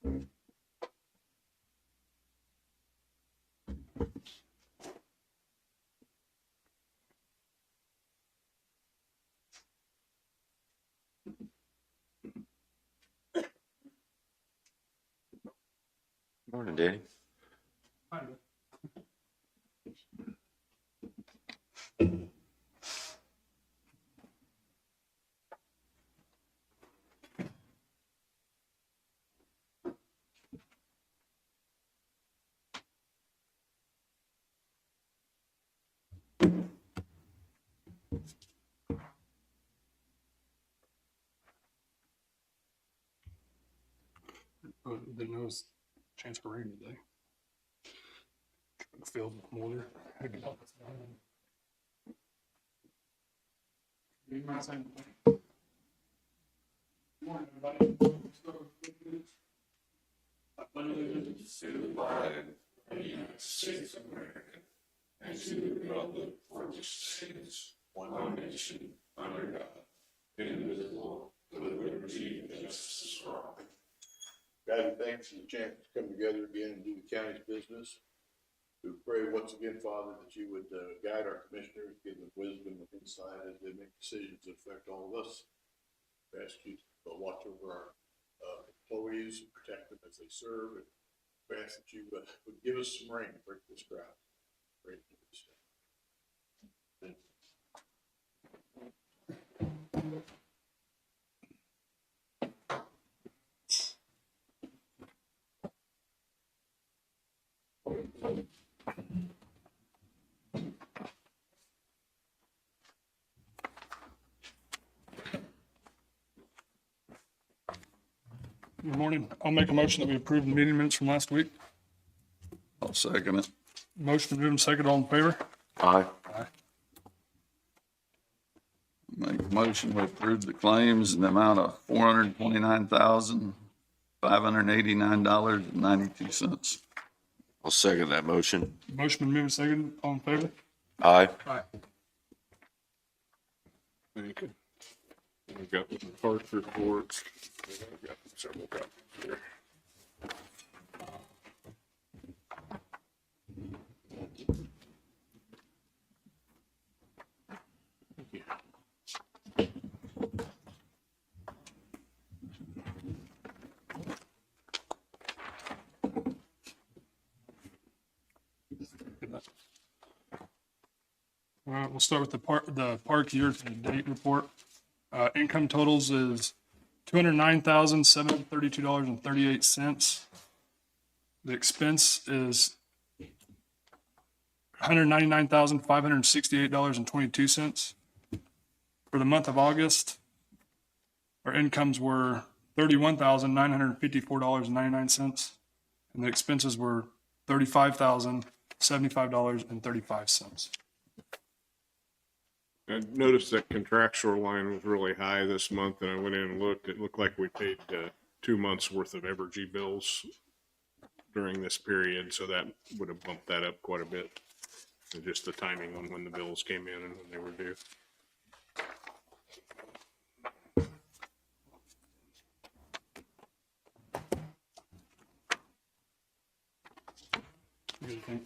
Morning, Danny. Didn't know it was a chance for rain today. The field more there. Morning, everybody. Allegiance to the flag of the United States of America and to the republic for which it stands, one nation, under God, indivisible, with liberty and justice for all. God, thanks for the chance to come together again and do the county's business. We pray once again, Father, that you would guide our commissioners, give them wisdom and insight as they make decisions that affect all of us. We ask you to watch over our employees and protect them as they serve. And we ask that you would give us some rain to break this drought. Pray in Jesus' name. Good morning. I'll make a motion that we approve the meeting minutes from last week. I'll second it. Motion moved and second. All in favor? Aye. Aye. Make a motion to approve the claims in the amount of $429,589.92. I'll second that motion. Motion been moved and second. All in favor? Aye. Aye. Thank you. We've got the park reports. I've got several copies here. All right, we'll start with the park year-to-date report. Income totals is $209,732.38. The expense is $199,568.22. For the month of August, our incomes were $31,954.99, and the expenses were $35,075.35. I noticed that contractual line was really high this month, and I went in and looked. It looked like we paid 2 months worth of Evergy bills during this period, so that would have bumped that up quite a bit. And just the timing on when the bills came in and when they were due.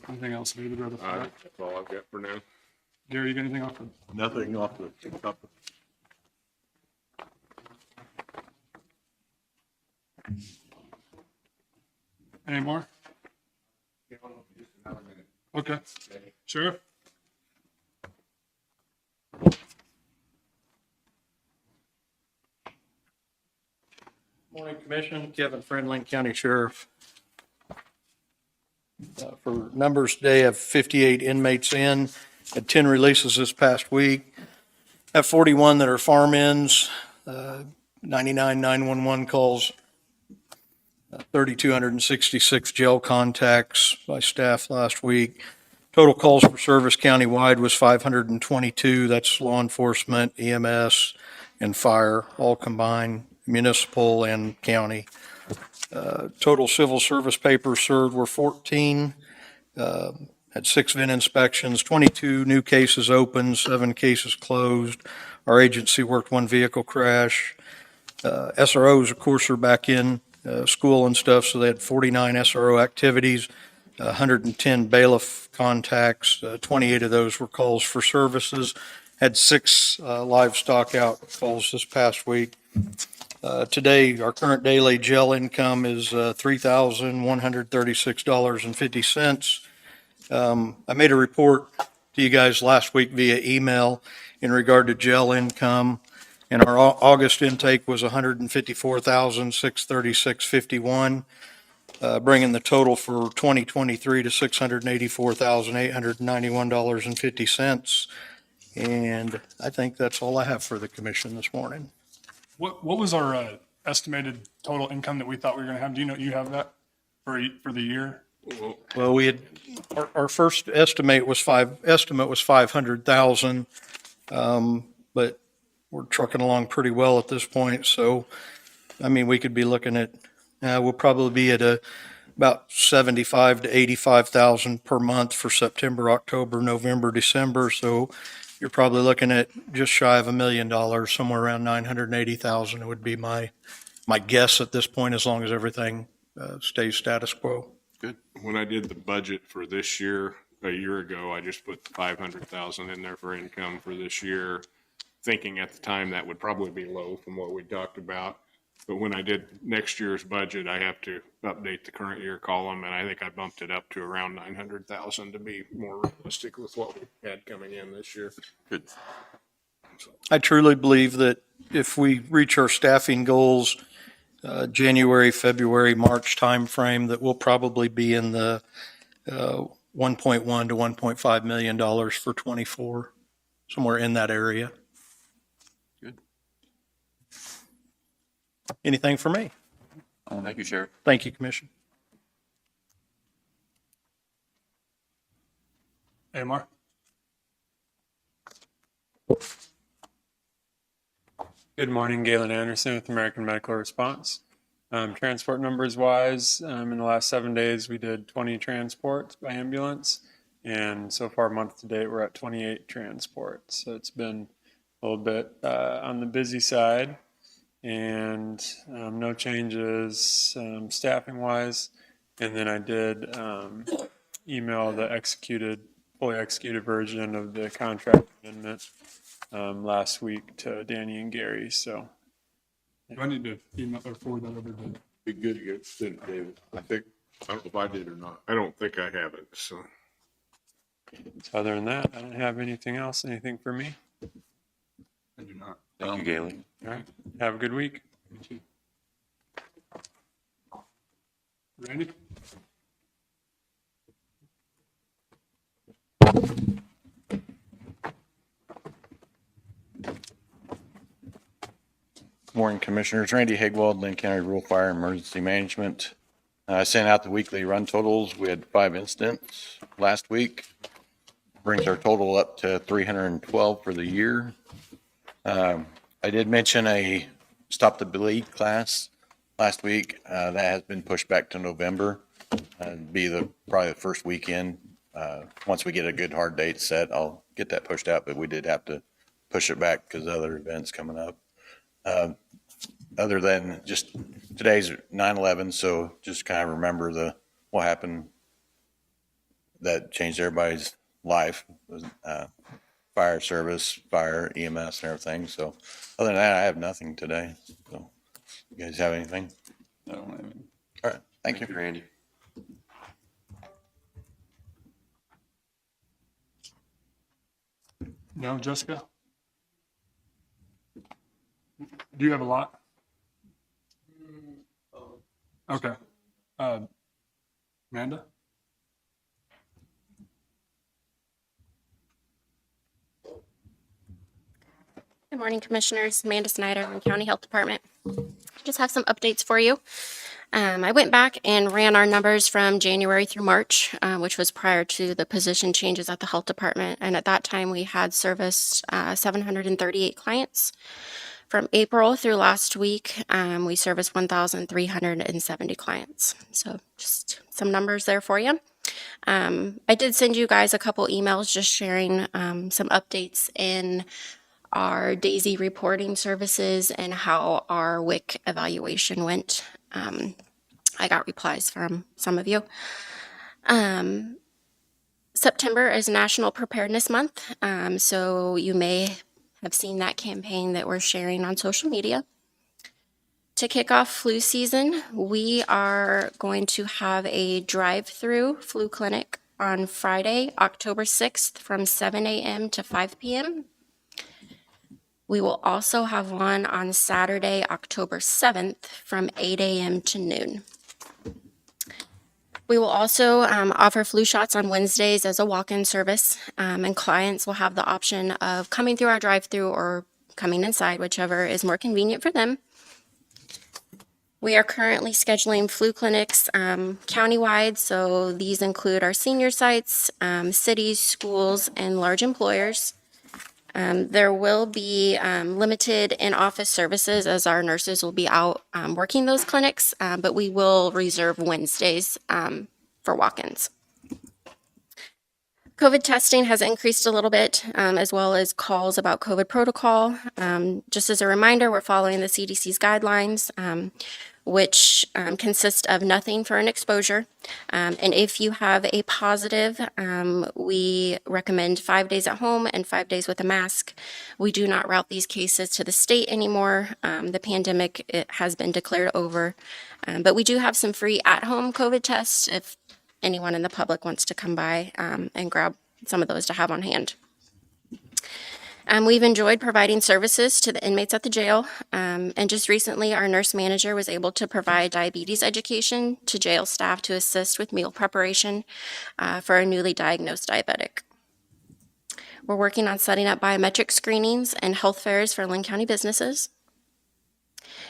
Anything else, David? Rather That's all I've got for now. Gary, you got anything off? Nothing off the top. Any more? Okay. Sure. Morning, Commission. Kevin Friend, Linn County Sheriff. For numbers today, I have 58 inmates in, had 10 releases this past week. I have 41 that are farm ins, 99 911 calls, 3,266 jail contacts by staff last week. Total calls for service countywide was 522. That's law enforcement, EMS, and fire, all combined, municipal and county. Total civil service papers served were 14. Had 6 VIN inspections, 22 new cases opened, 7 cases closed. Our agency worked 1 vehicle crash. SROs, of course, are back in school and stuff, so they had 49 SRO activities, 110 bailiff contacts, 28 of those were calls for services, had 6 livestock out calls this past week. Today, our current daily jail income is $3,136.50. I made a report to you guys last week via email in regard to jail income, and our August intake was $154,636.51, bringing the total for 2023 to $684,891.50. And I think that's all I have for the commission this morning. What was our estimated total income that we thought we were going to have? Do you have that for the year? Well, we had, our first estimate was 500,000. But we're trucking along pretty well at this point. So, I mean, we could be looking at, we'll probably be at about 75 to 85,000 per month for September, October, November, December. So you're probably looking at just shy of $1 million, somewhere around 980,000. It would be my guess at this point, as long as everything stays status quo. When I did the budget for this year, a year ago, I just put 500,000 in there for income for this year, thinking at the time that would probably be low from what we talked about. But when I did next year's budget, I have to update the current year column, and I think I bumped it up to around 900,000 to be more realistic with what we had coming in this year. Good. I truly believe that if we reach our staffing goals, January, February, March timeframe, that we'll probably be in the 1.1 to 1.5 million dollars for 24, somewhere in that area. Good. Anything for me? Thank you, Sheriff. Thank you, Commission. AMR? Good morning, Galen Anderson with American Medical Response. Transport numbers wise, in the last 7 days, we did 20 transports by ambulance. And so far, month to date, we're at 28 transports. So it's been a little bit on the busy side, and no changes staffing wise. And then I did email the fully executed version of the contract amendment last week to Danny and Gary. So Do I need to email or forward that over to? Be good to get sent to David. I don't know if I did or not. I don't think I have it, so. other than that, I don't have anything else. Anything for me? I do not. Thank you, Galen. All right. Have a good week. Randy? Morning, Commissioners. Randy Higwald, Linn County Rural Fire Emergency Management. I sent out the weekly run totals. We had 5 incidents last week. Brings our total up to 312 for the year. I did mention a Stop the Bleed class last week. That has been pushed back to November. It'd be probably the first weekend. Once we get a good hard date set, I'll get that pushed out, but we did have to push it back because of other events coming up. Other than just today's 9/11, so just kind of remember what happened that changed everybody's life, fire service, fire, EMS, and everything. So other than that, I have nothing today. So you guys have anything? I don't have any. All right, thank you. Randy. No, Jessica? Do you have a lot? Okay. Amanda? Good morning, Commissioners. Amanda Snyder from County Health Department. Just have some updates for you. I went back and ran our numbers from January through March, which was prior to the position changes at the Health Department. And at that time, we had serviced 738 clients. From April through last week, we serviced 1,370 clients. So just some numbers there for you. I did send you guys a couple emails just sharing some updates in our DAISY reporting services and how our WIC evaluation went. I got replies from some of you. September is National Preparedness Month, so you may have seen that campaign that we're sharing on social media. To kick off flu season, we are going to have a drive-through flu clinic on Friday, October 6th from 7 a.m. to 5 p.m. We will also have one on Saturday, October 7th from 8 a.m. to noon. We will also offer flu shots on Wednesdays as a walk-in service, and clients will have the option of coming through our drive-through or coming inside, whichever is more convenient for them. We are currently scheduling flu clinics countywide, so these include our senior sites, cities, schools, and large employers. There will be limited in-office services as our nurses will be out working those clinics, but we will reserve Wednesdays for walk-ins. COVID testing has increased a little bit, as well as calls about COVID protocol. Just as a reminder, we're following the CDC's guidelines, which consist of nothing for an exposure. And if you have a positive, we recommend 5 days at home and 5 days with a mask. We do not route these cases to the state anymore. The pandemic has been declared over. But we do have some free at-home COVID tests if anyone in the public wants to come by and grab some of those to have on hand. We've enjoyed providing services to the inmates at the jail, and just recently our nurse manager was able to provide diabetes education to jail staff to assist with meal preparation for a newly diagnosed diabetic. We're working on setting up biometric screenings and health fairs for Linn County businesses.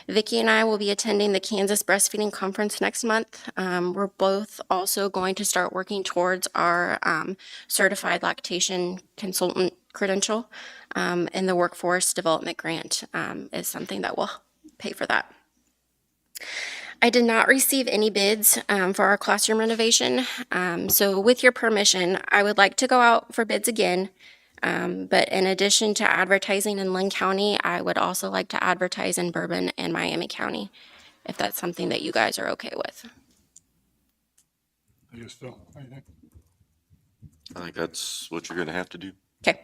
Vicki and I will be attending the Kansas Breastfeeding Conference next month. We're both also going to start working towards our certified lactation consultant credential, and the workforce development grant is something that will pay for that. I did not receive any bids for our classroom renovation, so with your permission, I would like to go out for bids again. But in addition to advertising in Linn County, I would also like to advertise in Bourbon and Miami County, if that's something that you guys are okay with. I guess, Phil, what do you think? I think that's what you're gonna have to do. Okay.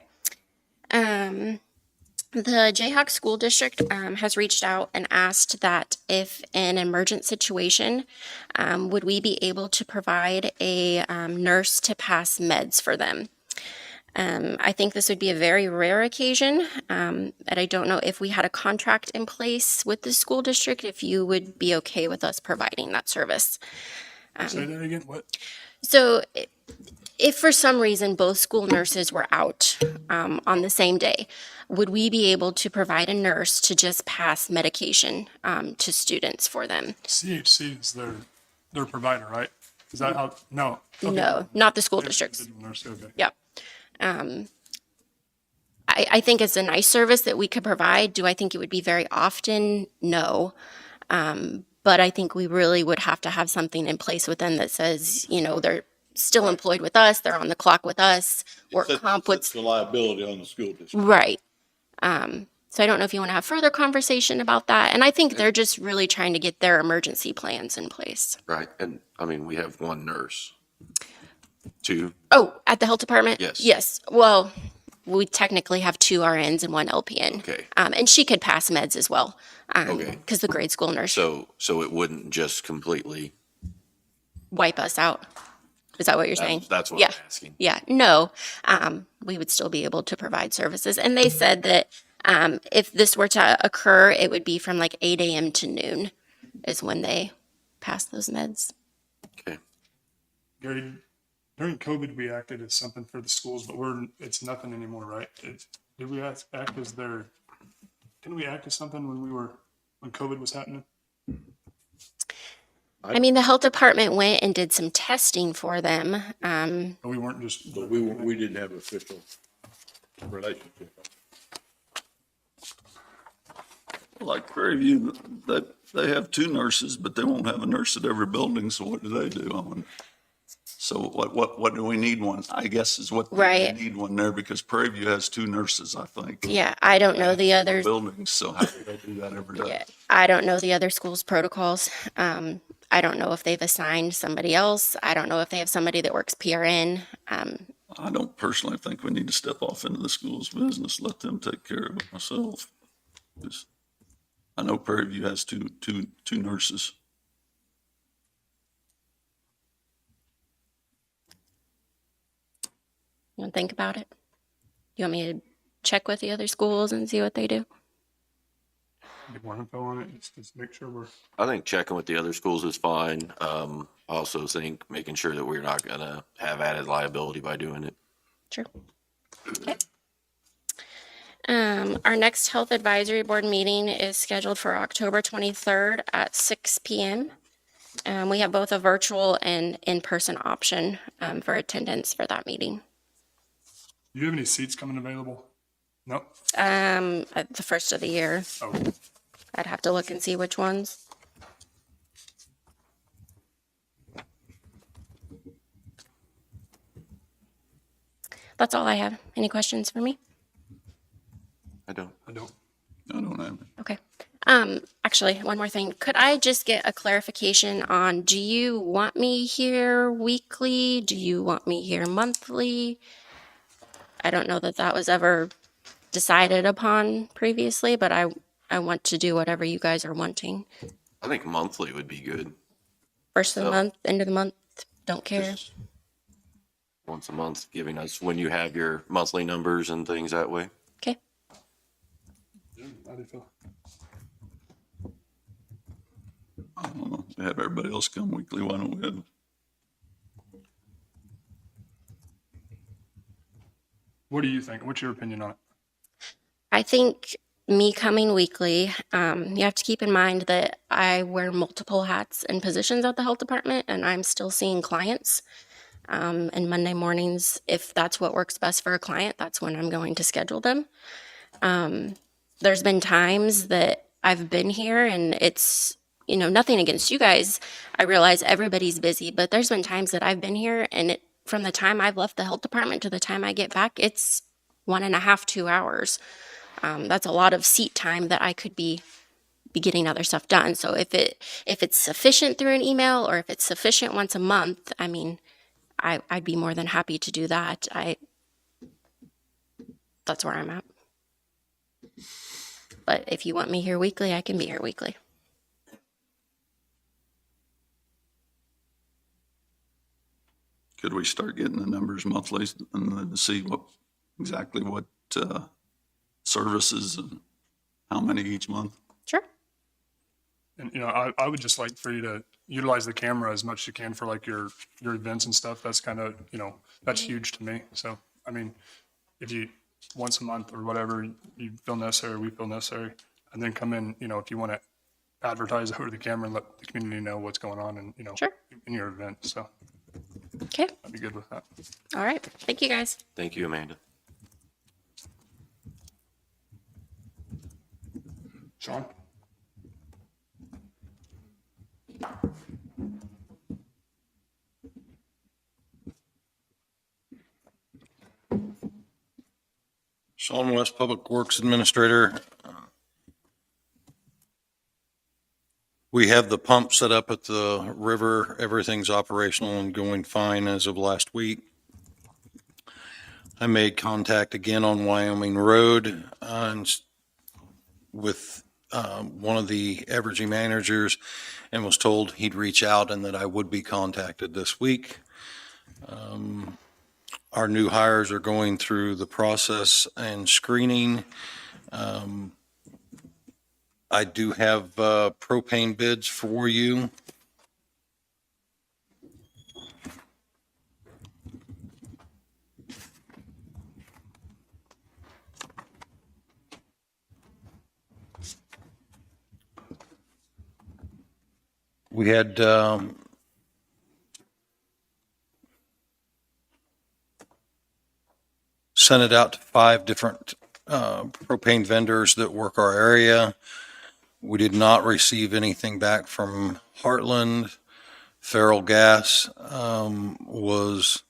The Jayhawk School District has reached out and asked that if in an emergent situation, would we be able to provide a nurse to pass meds for them? I think this would be a very rare occasion, and I don't know if we had a contract in place with the school district, if you would be okay with us providing that service. Say that again, what? So if for some reason both school nurses were out on the same day, would we be able to provide a nurse to just pass medication to students for them? CHC is their provider, right? Is that how, no? Okay. No, not the school districts. Nurse, okay. Yep. I think it's a nice service that we could provide. Do I think it would be very often? No. But I think we really would have to have something in place with them that says, you know, they're still employed with us, they're on the clock with us, work comp with. It's the liability on the school district. Right. So I don't know if you want to have further conversation about that. And I think they're just really trying to get their emergency plans in place. Right, and I mean, we have one nurse. Two, Oh, at the health department? Yes. Yes. Well, we technically have 2 RNs and 1 LPN. Okay. And she could pass meds as well. Okay. Because the grade school nurse so it wouldn't just completely, wipe us out. Is that what you're saying? that's what Yeah. I'm asking. Yeah. No. We would still be able to provide services. And they said that if this were to occur, it would be from like 8 a.m. to noon is when they pass those meds. Okay. Gary, during COVID, we acted as something for the schools, but it's nothing anymore, right? Did we act as didn't we act as something when COVID was happening? I mean, the health department went and did some testing for them. But we weren't just. But we didn't have official relationship. Like Prairie View, they have 2 nurses, but they won't have a nurse at every building, so what do? I wonder. So what do we need one? I guess is what we Right. need one there because Prairie View has 2 nurses, I think. Yeah, I don't know the others. Buildings, so how do they do that every day? Yeah, I don't know the other schools' protocols. I don't know if they've assigned somebody else. I don't know if they have somebody that works PRN. I don't personally think we need to step off into the school's business, let them take care of it myself. 'Cause I know Prairie View has two nurses. You want to think about it? You want me to check with the other schools and see what they do? Get more info on it, just make sure we're, I think checking with the other schools is fine. I also think making sure that we're not gonna have added liability by doing it. Sure. Okay. Our next health advisory board meeting is scheduled for October 23rd at 6 p.m. We have both a virtual and in-person option for attendance for that meeting. do you have any seats coming available? No? At the first of the year, Oh, I'd have to look and see which ones. That's all I have. Any questions for me? I don't. I don't. I don't have it. Okay. Actually, one more thing. Could I just get a clarification on, do you want me here weekly? Do you want me here monthly? I don't know that that was ever decided upon previously, but I want to do whatever you guys are wanting. I think monthly would be good. First of the So- month, end of the month, don't care. Just once a month, giving us when you have your monthly numbers and things that way. Okay. How do you feel? I don't know. We have everybody else come weekly. Why don't we have? What do you think? What's your opinion on it? I think me coming weekly, you have to keep in mind that I wear multiple hats and positions at the health department, and I'm still seeing clients. And Monday mornings, if that's what works best for a client, that's when I'm going to schedule them. There's been times that I've been here and it's, nothing against you guys. I realize everybody's busy, but there's been times that I've been here and from the time I've left the health department to the time I get back, it's 1.5, 2 hours. That's a lot of seat time that I could be getting other stuff done. So if it's sufficient through an email or if it's sufficient once a month, I mean, I'd be more than happy to do that. That's where I'm at. But if you want me here weekly, I can be here weekly. Could we start getting the numbers monthly and then to see exactly what services and how many each month? Sure. And, I would just like for you to utilize the camera as much as you can for like your events and stuff. That's kind of, that's huge to me. So, I mean, if you, once a month or whatever you feel necessary, we feel necessary, and then come in, if you want to advertise over the camera and let the community know what's going on and, Sure. in your event. So Okay. I'd be good with that. All right. Thank you guys. Thank you, Amanda. Sean? Sean West, Public Works Administrator. We have the pump set up at the river. Everything's operational and going fine as of last week. I made contact again on Wyoming Road with one of the Evergy managers and was told he'd reach out and that I would be contacted this week. Our new hires are going through the process and screening. I do have propane bids for you. We had sent it out to 5 different propane vendors that work our area. We did not receive anything back from Heartland, Feral gas, was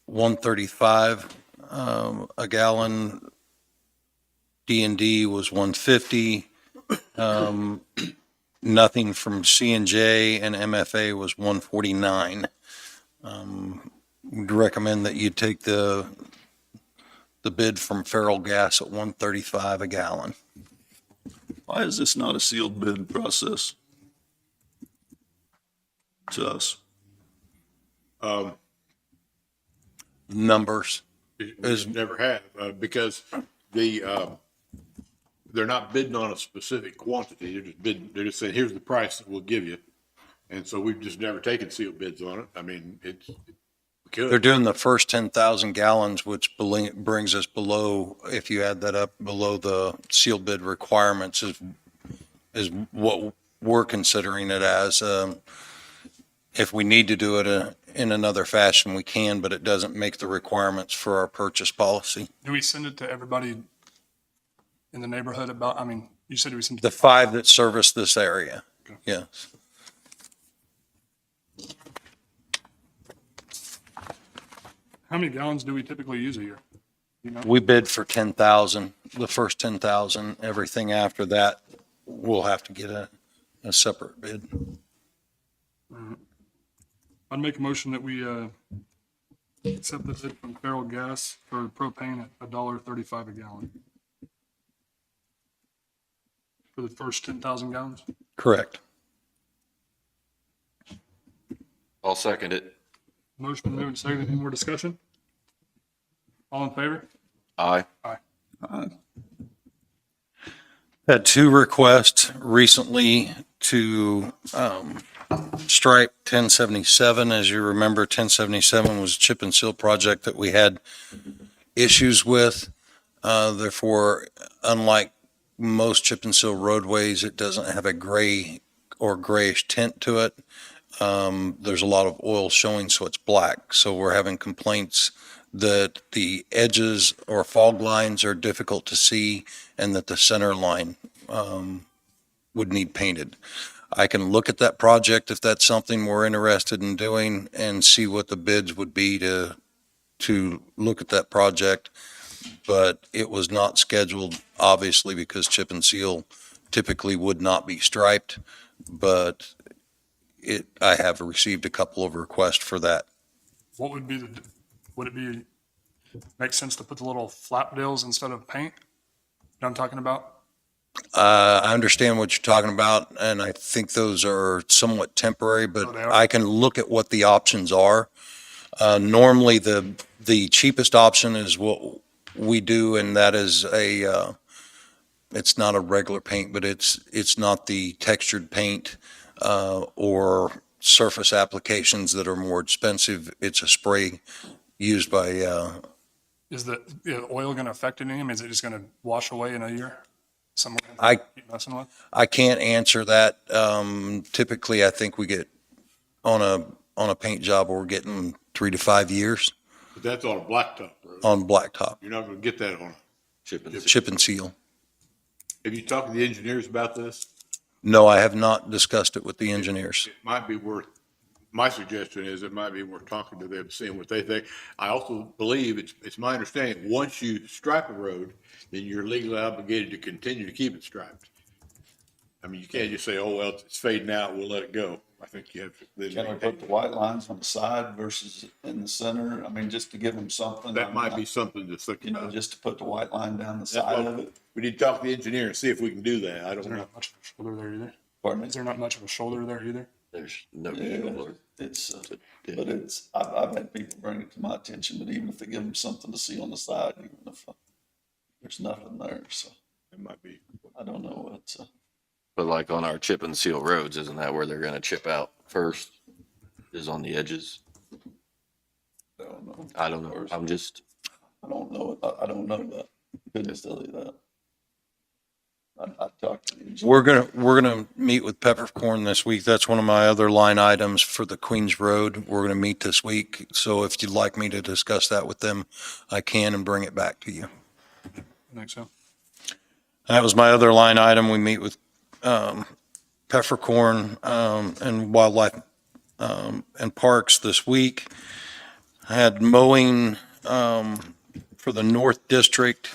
135, a gallon. D&D was 150. Nothing from C&J and MFA was 149. Would recommend that you take the bid from Feral Gas at 135 a gallon. Why is this not a sealed bid process to us? Numbers. Is never have, because they're not bidding on a specific quantity. They're just bidding, they're just saying, here's the price that we'll give you. And so we've just never taken sealed bids on it. I mean, we They're could. doing the first 10,000 gallons, which brings us below, if you add that up, below the sealed bid requirements is what we're considering it as. If we need to do it in another fashion, we can, but it doesn't make the requirements for our purchase policy. Do we send it to everybody in the neighborhood about, I mean, you said we sent. The 5 that service this area, Okay. yes. How many gallons do we typically use a year? You know? We bid for 10,000, the first 10,000. Everything after that, we'll have to get a separate bid. I'd make a motion that we accept the bid from Feral Gas for propane at $1.35 a gallon. For the first 10,000 gallons. Correct. I'll second it. Motion moved and seconded. Any more discussion? All in favor? Aye. Had 2 requests recently to stripe 1077. As you remember, 1077 was a chip and seal project that we had issues with. Therefore, unlike most chip and seal roadways, it doesn't have a gray or grayish tint to it. There's a lot of oil showing, so it's black. So we're having complaints that the edges or fog lines are difficult to see and that the center line would need painted. I can look at that project if that's something we're interested in doing and see what the bids would be to look at that project. But it was not scheduled, obviously, because chip and seal typically would not be striped. But I have received a couple of requests for that. What would be would it be, make sense to put the little flap deals instead of paint? You know what I'm talking about? I understand what you're talking about, and I think those are somewhat temporary, but Oh, they are? I can look at what the options are. Normally, the cheapest option is what we do, and that is it's not a regular paint, but it's not the textured paint or surface applications that are more expensive. It's a spray used by, Is the oil going to affect anything? Is it just going to wash away in a year? Someone I- keep messing with? I can't answer that. Typically, I think we get on a paint job, we're getting 3 to 5 years But that's on a blacktop road. on blacktop, You're not gonna get that on. Chip and seal. chip and seal. Have you talked to the engineers about this? No, I have not discussed it with the engineers. It might be worth, my suggestion is it might be worth talking to them, seeing what they think. I also believe it's my understanding, once you stripe a road, then you're legally obligated to continue to keep it striped. I mean, you can't just say, oh, well, it's fading out, we'll let it go. I think you have to. Can we put the white lines on the side versus in the center? I mean, just to give them something. That might be something to think You know, about. just to put the white line down the That's side what- of it. We need to talk to the engineer and see if we can do that. I Is don't there know. not much of a shoulder there either? Pardon me? Is there not much of a shoulder there either? There's no Yeah, shoulder. it's, but it's, I've had people bring it to my attention, but even if they give them something to see on the side, even if there's nothing there, so It might be. I don't know. It's, But like on our chip and seal roads, isn't that where they're gonna chip out first? Is on the edges? I don't know. I don't know. I'm just, I don't know. I don't know that. Couldn't tell you that. I talked to the engineer. We're gonna meet with Peppercorn this week. That's one of my other line items for the Queens Road. We're gonna meet this week. So if you'd like me to discuss that with them, I can and bring it back to you. I think so. That was my other line item. We meet with Peppercorn and Wildlife and Parks this week. I had mowing for the North District.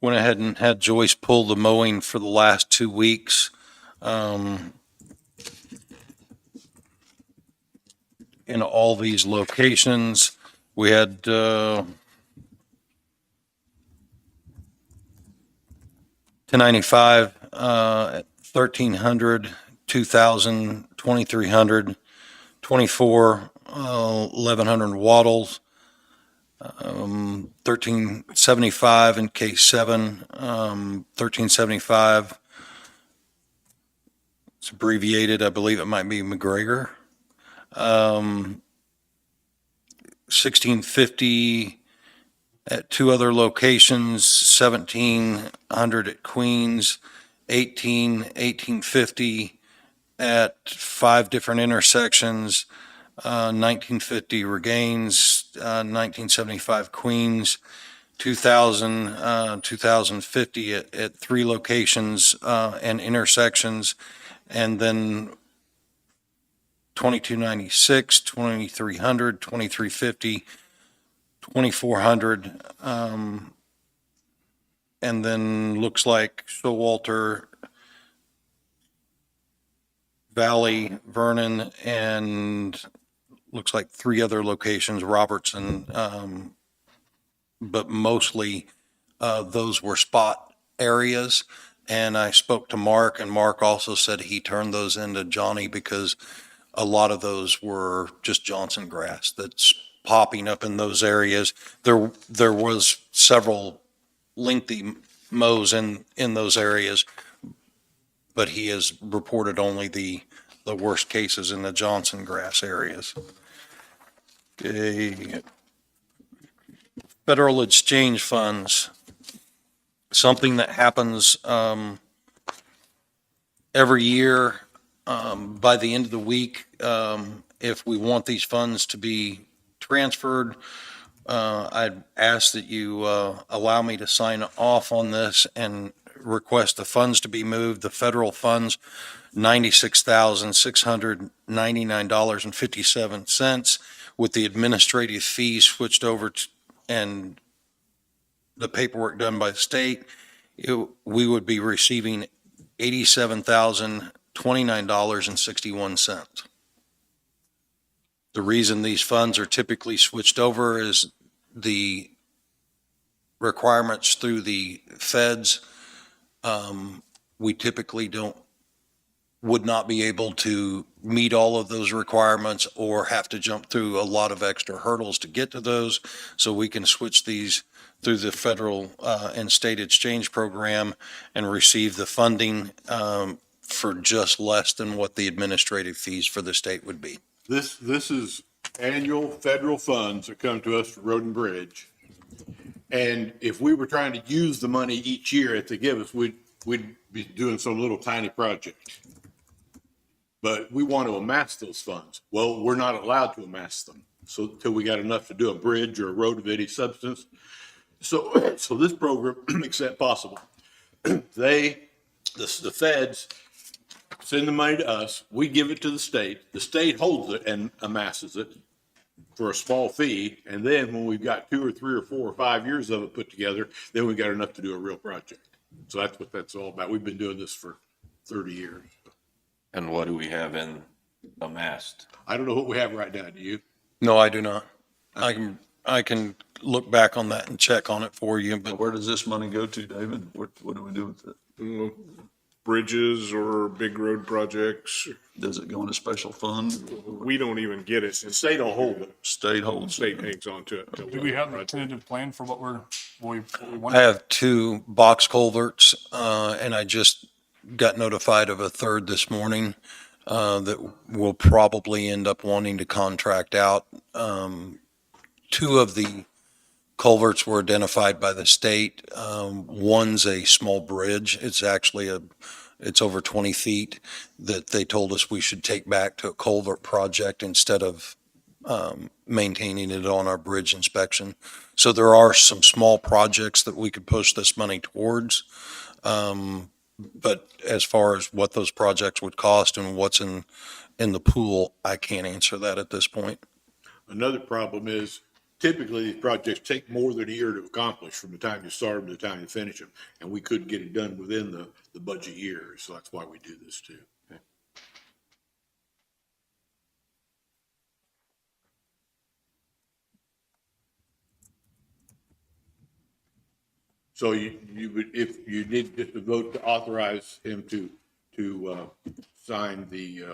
Went ahead and had Joyce pull the mowing for the last 2 weeks. In all these locations, we had 1095 at 1,300, 2,000, 2,300, 24, 1,100 wattles, 1375 in case 7, 1375. It's abbreviated. I believe it might be McGregor. 1650 at 2 other locations, 1700 at Queens, 1850 at 5 different intersections, 1950 Regains, 1975 Queens, 2000, 2050 at 3 locations and intersections, and then 2296, 2300, 2350, 2400, and then looks like Showalter, Valley, Vernon, and looks like 3 other locations, Robertson, but mostly those were spot areas. And I spoke to Mark, and Mark also said he turned those into Johnny because a lot of those were just Johnson grass that's popping up in those areas. There was several lengthy mows in those areas, but he has reported only the worst cases in the Johnson grass areas. Okay. Federal exchange funds, something that happens every year. By the end of the week, if we want these funds to be transferred, I'd ask that you allow me to sign off on this and request the funds to be moved. The federal funds, $96,699.57, with the administrative fees switched over to, and the paperwork done by the state, we would be receiving $87,029.61. The reason these funds are typically switched over is the requirements through the feds. We typically would not be able to meet all of those requirements or have to jump through a lot of extra hurdles to get to those. So we can switch these through the federal and state exchange program and receive the funding for just less than what the administrative fees for the state would be. This is annual federal funds that come to us for road and bridge. And if we were trying to use the money each year that they give us, we'd be doing some little tiny project. But we want to amass those funds. Well, we're not allowed to amass them. So till we got enough to do a bridge or a road of any substance. So this program makes that possible. The feds send the money to us. We give it to the state. The state holds it and amasses it for a small fee. And then when we've got 2 or 3 or 4 or 5 years of it put together, then we got enough to do a real project. So that's what that's all about. We've been doing this for 30 years. And what do we have in amassed? I don't know what we have right now. Do you? No, I do not. I can look back on that and check on it for you, but Where does this money go to, David? What do we do with it? Bridges or big road projects, Does it go in a special fund? we don't even get it. The state don't hold it. State The holds state it. hangs on to it. Do we have a tentative plan for what we want? I have 2 box culverts, and I just got notified of a third this morning that we'll probably end up wanting to contract out. 2 of the culverts were identified by the state. One's a small bridge. It's actually It's over 20 feet that they told us we should take back to a culvert project instead of maintaining it on our bridge inspection. So there are some small projects that we could push this money towards. But as far as what those projects would cost and what's in the pool, I can't answer that at this point. Another problem is typically these projects take more than a year to accomplish from the time you start them to the time you finish them. And we couldn't get it done within the budget year. So that's why we do this too. So you would, if you did just a vote to authorize him to sign the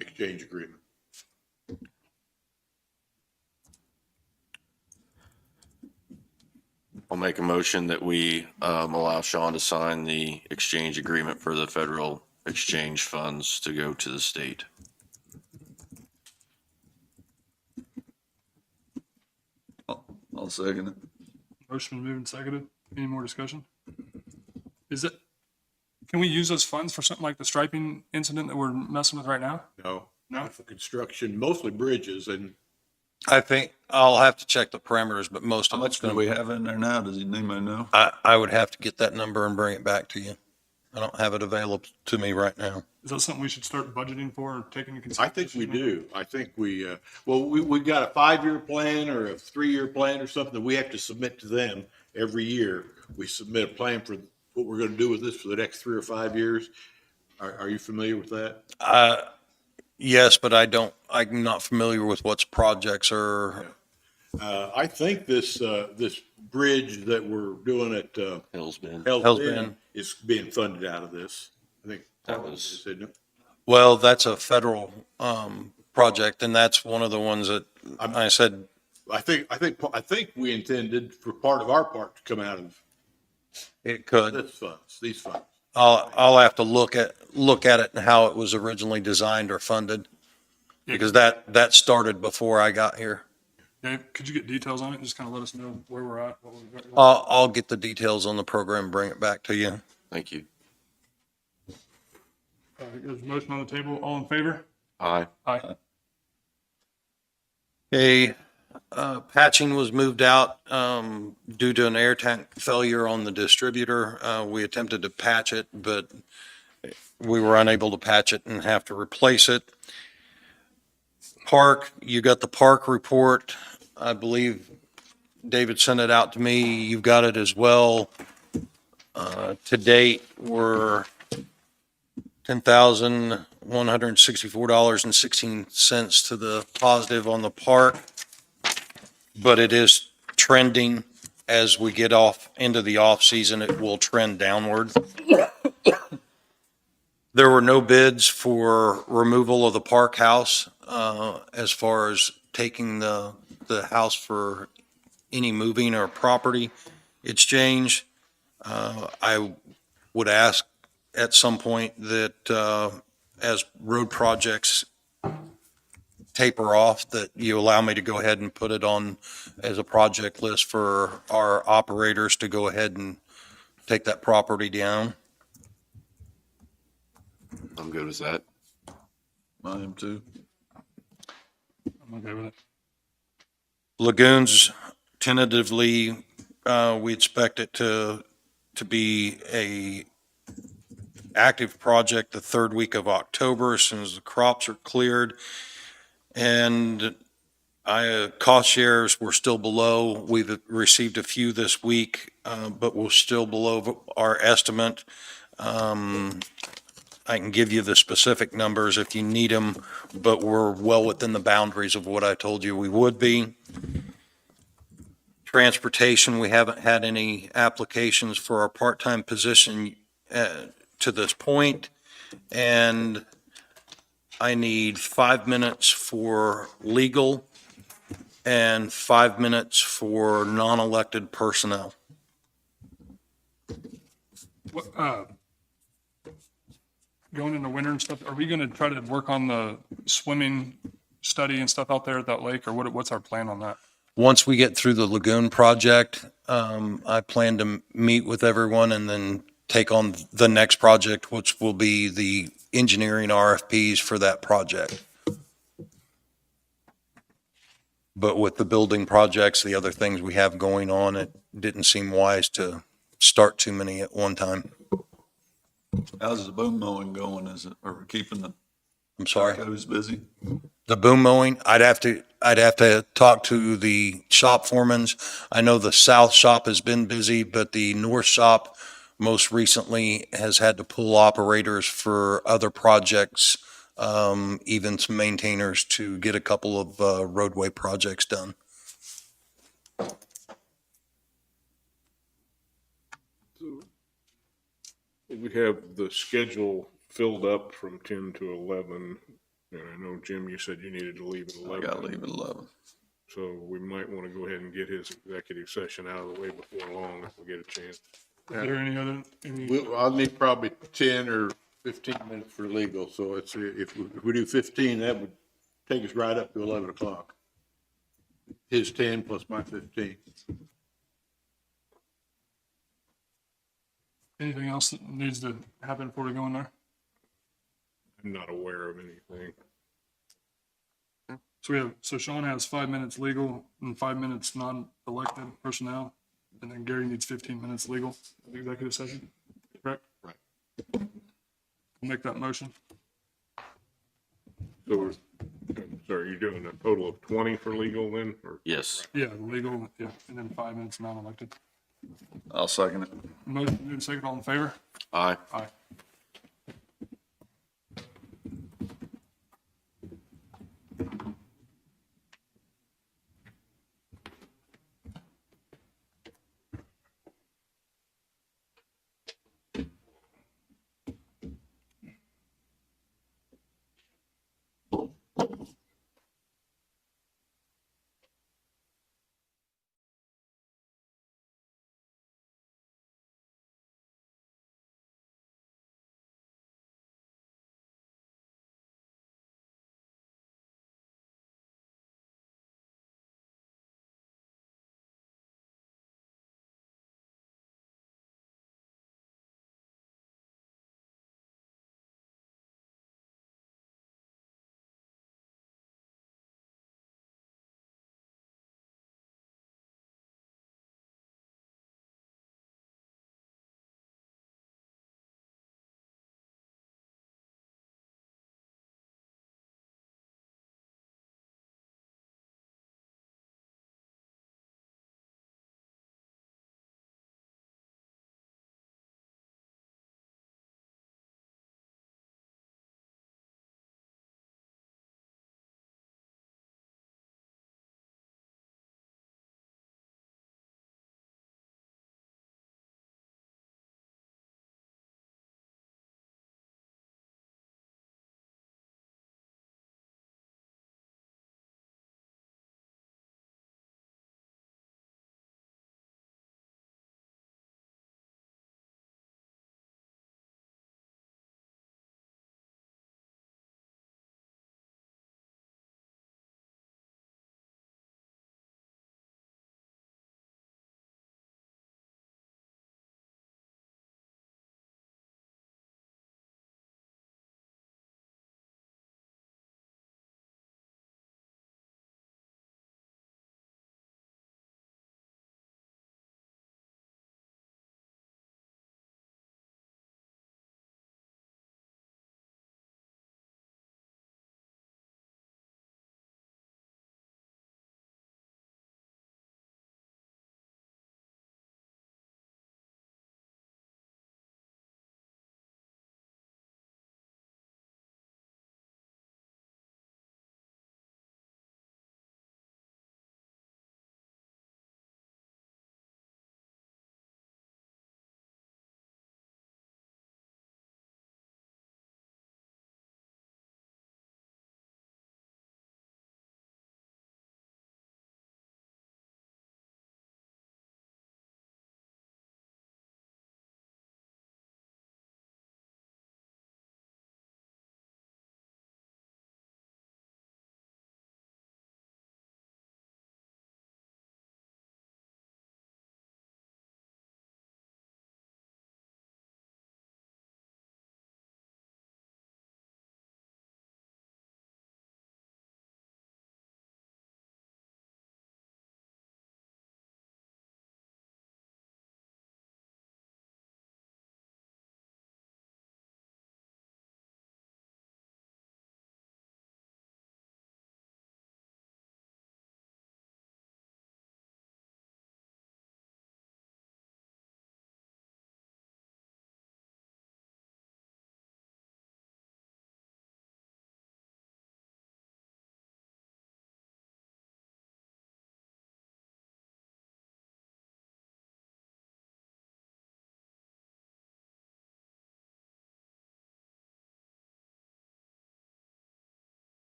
exchange agreement. I'll make a motion that we allow Sean to sign the exchange agreement for the federal exchange funds to go to the state. I'll second it. Motion moved and seconded. Any more discussion? Can we use those funds for something like the striping incident that we're messing with right now? No, No? not for construction, mostly bridges and I think I'll have to check the parameters, but most How of it's much do going we have in there now? Does anybody know? I would have to get that number and bring it back to you. I don't have it available to me right now. Is that something we should start budgeting for or taking into I consideration? think we do. I think we got a 5-year plan or a 3-year plan or something that we have to submit to them every year. We submit a plan for what we're going to do with this for the next 3 or 5 years. Are you familiar with that? Yes, but I'm not familiar with what's projects or, I think this bridge that we're doing at Hill's Bend. Hell's Bend. Bend is being funded out of this. I think That was- isn't it? well, that's a federal, project, and that's one of the ones that I said, I think we intended for part of our part to come out of it could. these funds. I'll have to look at it and how it was originally designed or funded, because that started before I got here. Dave, could you get details on it? Just kind of let us know where we're at. What we've got going? I'll get the details on the program and bring it back to you. Thank you. There's a motion on the table. All in favor? Aye. Aye. Okay, patching was moved out due to an air tank failure on the distributor. We attempted to patch it, but we were unable to patch it and have to replace it. Park, you got the park report. I believe David sent it out to me. You've got it as well. To date, we're $10,164.16 to the positive on the park, but it is trending as we get off into the off season. It will trend downward. There were no bids for removal of the park house, as far as taking the house for any moving or property exchange. I would ask at some point that, as road projects taper off, that you allow me to go ahead and put it on as a project list for our operators to go ahead and take that property down. I'm good with that. I am too. I'm okay with it. Lagoons, tentatively, we expect it to be a active project the third week of October, as soon as the crops are cleared. And cost shares were still below. We've received a few this week, but we're still below our estimate. I can give you the specific numbers if you need them, but we're well within the boundaries of what I told you we would be. Transportation, we haven't had any applications for our part-time position to this point, and I need 5 minutes for legal and 5 minutes for non-elected personnel. What, going into winter and stuff, are we going to try to work on the swimming study and stuff out there at that lake, or what's our plan on that? Once we get through the lagoon project, I plan to meet with everyone and then take on the next project, which will be the engineering RFPs for that project. But with the building projects, the other things we have going on, it didn't seem wise to start too many at one time. How's the boom mowing going? Are we keeping the I'm sorry. backhoes busy? The boom mowing, I'd have to talk to the shop foremans. I know the south shop has been busy, but the north shop most recently has had to pull operators for other projects, even some maintainers to get a couple of roadway projects done. We have the schedule filled up from 10 to 11. And I know, Jim, you said you needed to leave at I 11. gotta leave at 11. So we might want to go ahead and get his executive session out of the way before long if we get a chance. Is there any? I'll need probably 10 or 15 minutes for legal, so if we do 15, that would take us right up to 11 o'clock. His 10 plus my 15. Anything else that needs to happen before we go in there? I'm not aware of anything. So Sean has 5 minutes legal and 5 minutes non-elected personnel, and then Gary needs 15 minutes legal, executive session, correct? Right. I'll make that motion. So, sorry, you're doing a total of 20 for legal then, or? Yes. Yeah, legal, yeah, and then 5 minutes non-elected. I'll second it. Motion and second, all in favor? Aye. Aye.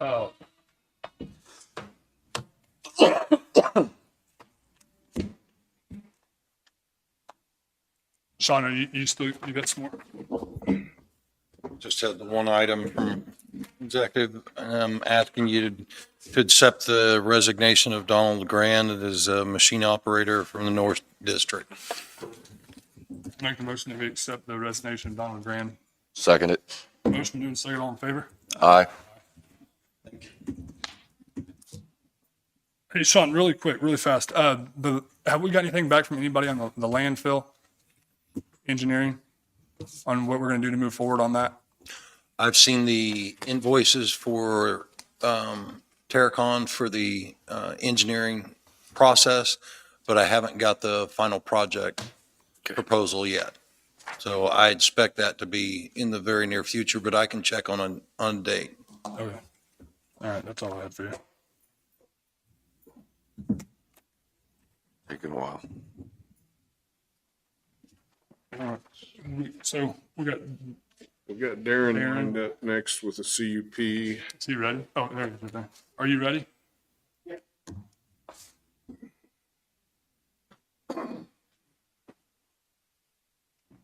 Oh. Sean, are you still, you got some more? Just had the one item from executive, asking you to accept the resignation of Donald Grand as a machine operator from the North District. Make the motion that we accept the resignation of Donald Grand. Second it. Motion doing second, all in favor? Aye. Hey, Sean, really quick, really fast. Have we got anything back from anybody on the landfill engineering on what we're going to do to move forward on that? I've seen the invoices for Terracon for the engineering process, but I haven't got the final project proposal yet. So I expect that to be in the very near future, but I can check on a date. Okay. All right, that's all I had for you. Taking a while. All right. So we got, We've got Darren Darren. lined up next with a CUP. is he ready? Oh, there he is right there. Are you ready?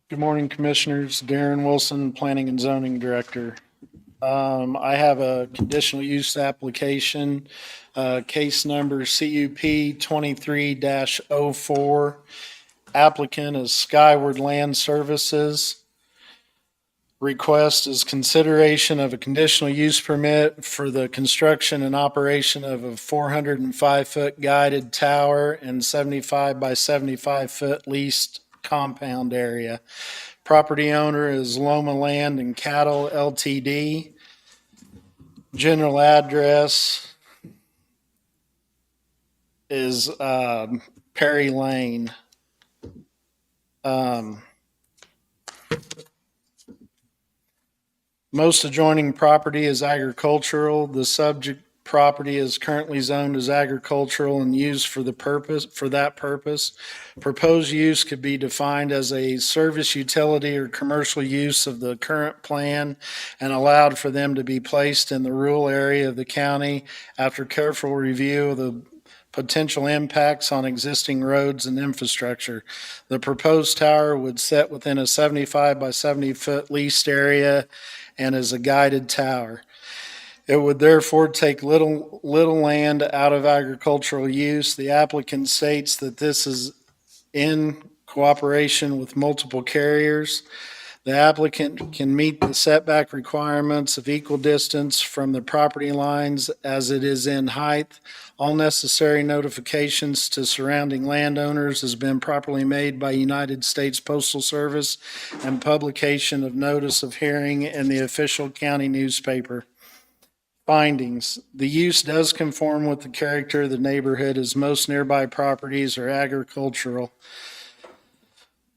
Good morning, Commissioners. Darren Wilson, Planning and Zoning Director. I have a conditional use application, case number CUP 23-04. Applicant is Skyward Land Services. Request is consideration of a conditional use permit for the construction and operation of a 405-foot guided tower and 75 by 75-foot leased compound area. Property owner is Loma Land and Cattle LTD. General address is Perry Lane. Most adjoining property is agricultural. The subject property is currently zoned as agricultural and used for that purpose. Proposed use could be defined as a service utility or commercial use of the current plan and allowed for them to be placed in the rural area of the county after careful review of the potential impacts on existing roads and infrastructure. The proposed tower would sit within a 75 by 70-foot leased area and is a guided tower. It would therefore take little land out of agricultural use. The applicant states that this is in cooperation with multiple carriers. The applicant can meet the setback requirements of equal distance from the property lines as it is in height. All necessary notifications to surrounding landowners has been properly made by United States Postal Service and publication of notice of hearing in the official county newspaper. Findings: the use does conform with the character of the neighborhood as most nearby properties are agricultural.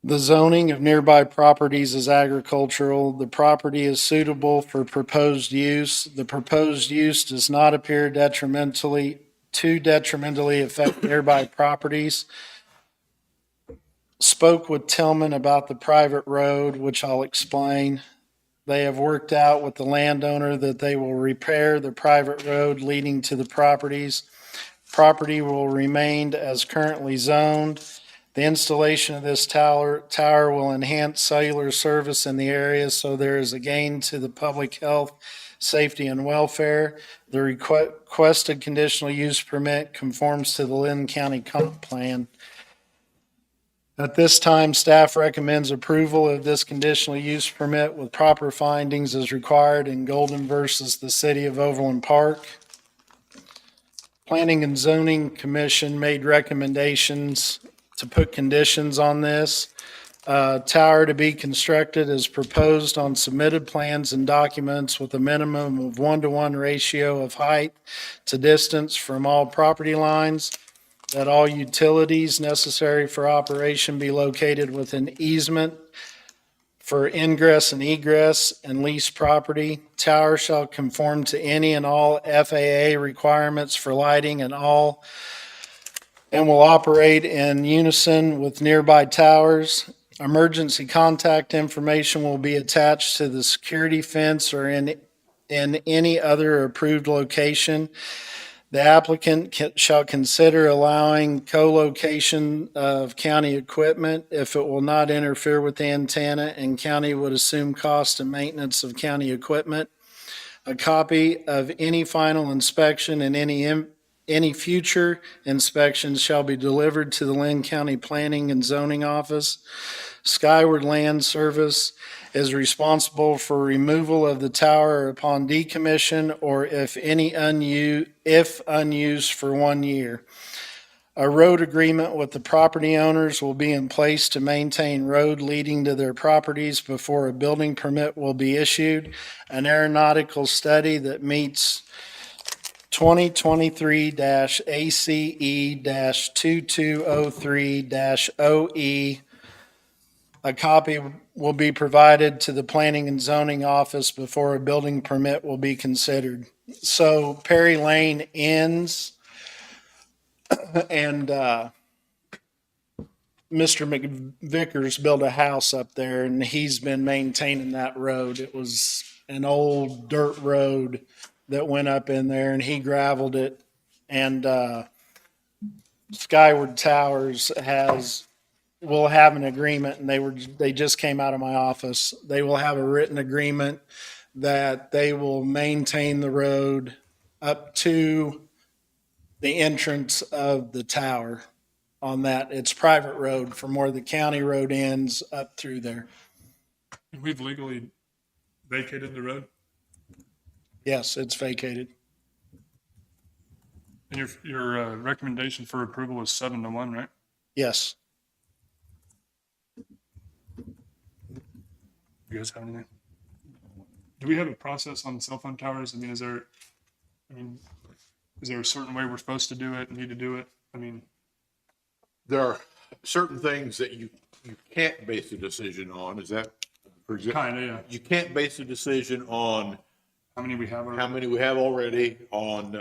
The zoning of nearby properties is agricultural. The property is suitable for proposed use. The proposed use does not appear detrimentally affect nearby properties. Spoke with Tillman about the private road, which I'll explain. They have worked out with the landowner that they will repair the private road leading to the properties. Property will remain as currently zoned. The installation of this tower will enhance cellular service in the area, so there is a gain to the public health, safety, and welfare. The requested conditional use permit conforms to the Linn County Comp Plan. At this time, staff recommends approval of this conditional use permit with proper findings as required in Golden versus the City of Overland Park. Planning and Zoning Commission made recommendations to put conditions on this. Tower to be constructed as proposed on submitted plans and documents with a minimum of 1-to-1 ratio of height to distance from all property lines. That all utilities necessary for operation be located within easement for ingress and egress and leased property. Tower shall conform to any and all FAA requirements for lighting and will operate in unison with nearby towers. Emergency contact information will be attached to the security fence or in in any other approved location, the applicant shall consider allowing co-location of county equipment if it will not interfere with the antenna and county would assume cost and maintenance of county equipment. A copy of any final inspection and any future inspections shall be delivered to the Linn County Planning and Zoning Office. Skyward Land Service is responsible for removal of the tower upon decommission or if unused for 1 year. A road agreement with the property owners will be in place to maintain road leading to their properties before a building permit will be issued. An aeronautical study that meets 2023-ACE-2203-OE. A copy will be provided to the Planning and Zoning Office before a building permit will be considered. So Perry Lane ends and Mr. McVickers built a house up there and he's been maintaining that road. It was an old dirt road that went up in there and he gravelled it. And Skyward Towers will have an agreement and they just came out of my office. They will have a written agreement that they will maintain the road up to the entrance of the tower on that. It's private road from where the county road ends up through there. We've legally vacated the road. Yes, it's vacated. And your recommendation for approval was 7-1, right? Yes. You guys have anything? Do we have a process on cell phone towers? I mean, is there a certain way we're supposed to do it, need to do it? I mean, There are certain things that you can't base a decision on. Is that, for example? kind of, yeah. You can't base a decision on How many we have already? how many we have already, on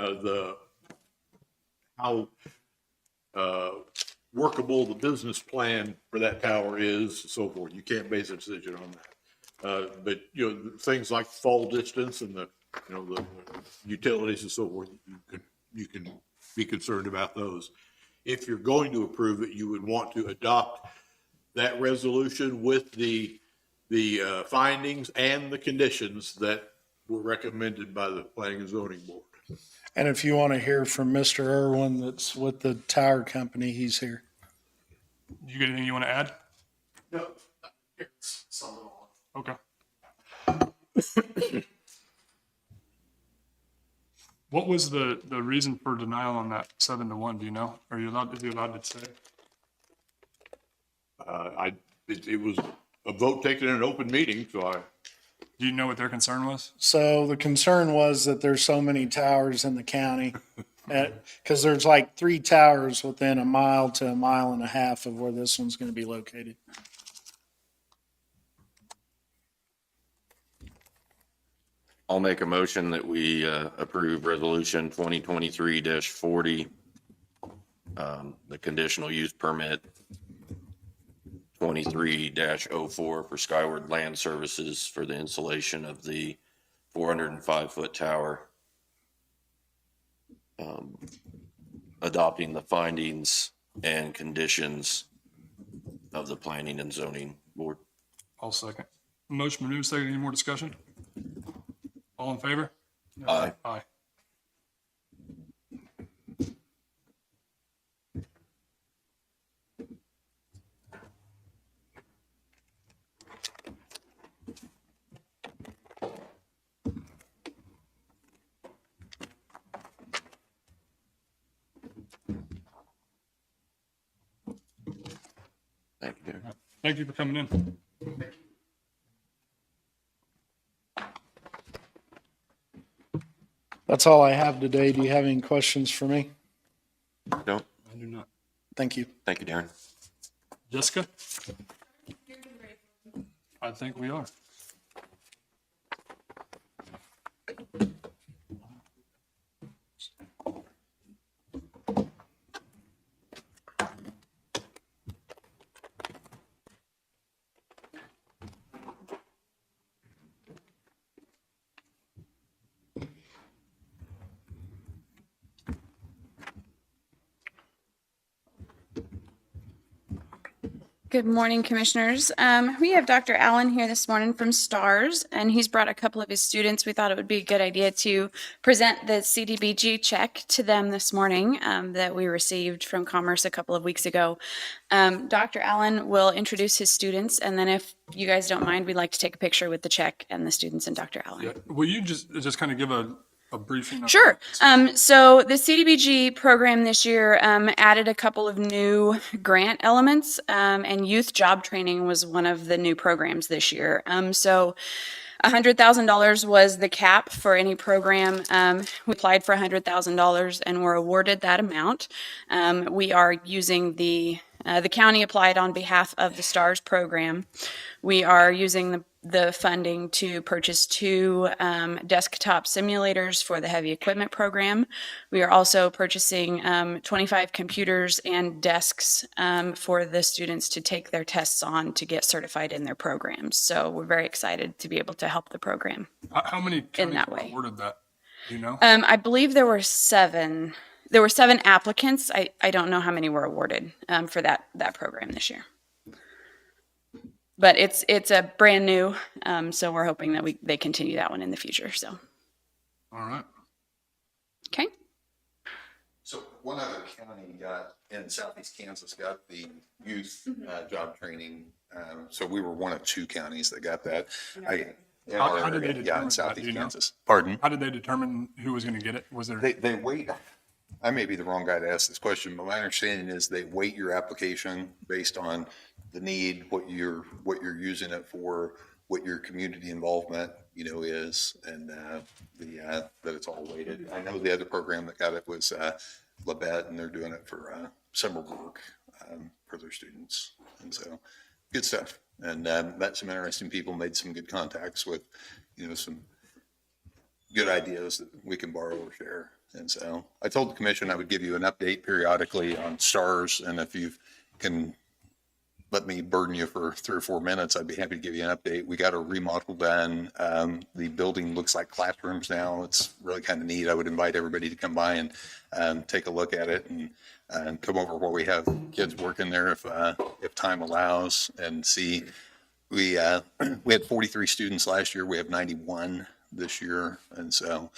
how workable the business plan for that tower is, so forth. You can't base a decision on that. But, things like fall distance and the utilities and so forth, you can be concerned about those. If you're going to approve it, you would want to adopt that resolution with the findings and the conditions that were recommended by the Planning and Zoning Board. And if you want to hear from Mr. Irwin that's with the tower company, he's here. You got anything you want to add? No, it's something on. Okay. What was the reason for denial on that 7-1? Do you know? Are you allowed? Is he allowed to say? It was a vote taken in an open meeting, so Do you know what their concern was? So the concern was that there's so many towers in the county. Because there's like 3 towers within a mile to a mile and a half of where this one's going to be located. I'll make a motion that we approve resolution 2023-40, the conditional use permit 23-04 for Skyward Land Services for the installation of the 405-foot tower, adopting the findings and conditions of the Planning and Zoning Board. I'll second. Motion been moved, second. Any more discussion? All in favor? Aye. Aye. Thank you, Derek. Thank you for coming in. That's all I have today. Do you have any questions for me? No, I do not. Thank you. thank you, Darren. Jessica? I think we are. Good morning, Commissioners. We have Dr. Allen here this morning from STARS, and he's brought a couple of his students. We thought it would be a good idea to present the CDBG check to them this morning that we received from Commerce a couple of weeks ago. Dr. Allen will introduce his students, and then if you guys don't mind, we'd like to take a picture with the check and the students and Dr. Allen. Yeah. Will you just kind of give a briefing? of Sure. that? So the CDBG program this year added a couple of new grant elements, and youth job training was one of the new programs this year. So $100,000 was the cap for any program. We applied for $100,000 and were awarded that amount. We are using the county applied on behalf of the STARS program. We are using the funding to purchase 2 desktop simulators for the heavy equipment program. We are also purchasing 25 computers and desks for the students to take their tests on to get certified in their programs. So we're very excited to be able to help the program. How many counties that were way. awarded that? Do you know? I believe there were 7. There were 7 applicants. I don't know how many were awarded for that program this year. But it's a brand new, so we're hoping that they continue that one in the future. So, All right. okay. So one other county got, in southeast Kansas, got the youth job training. So we were one of 2 counties that got that. How did they Yeah, determine in that? southeast Do you know? Kansas. Pardon? How did they determine who was going to get it? Was there? They wait, I may be the wrong guy to ask this question, but my understanding is they weight your application based on the need, what you're using it for, what your community involvement, is, and that it's all weighted. I know the other program that got it was Labette, and they're doing it for summer work for their students, and so good stuff. And met some interesting people, made some good contacts with, some good ideas that we can borrow or share. And so I told the commission I would give you an update periodically on STARS, and if you can let me burden you for 3 or 4 minutes, I'd be happy to give you an update. We got a remodel done. The building looks like classrooms now. It's really kind of neat. I would invite everybody to come by and take a look at it and come over where we have kids working there if time allows, and see. We had 43 students last year. We have 91 this year, and so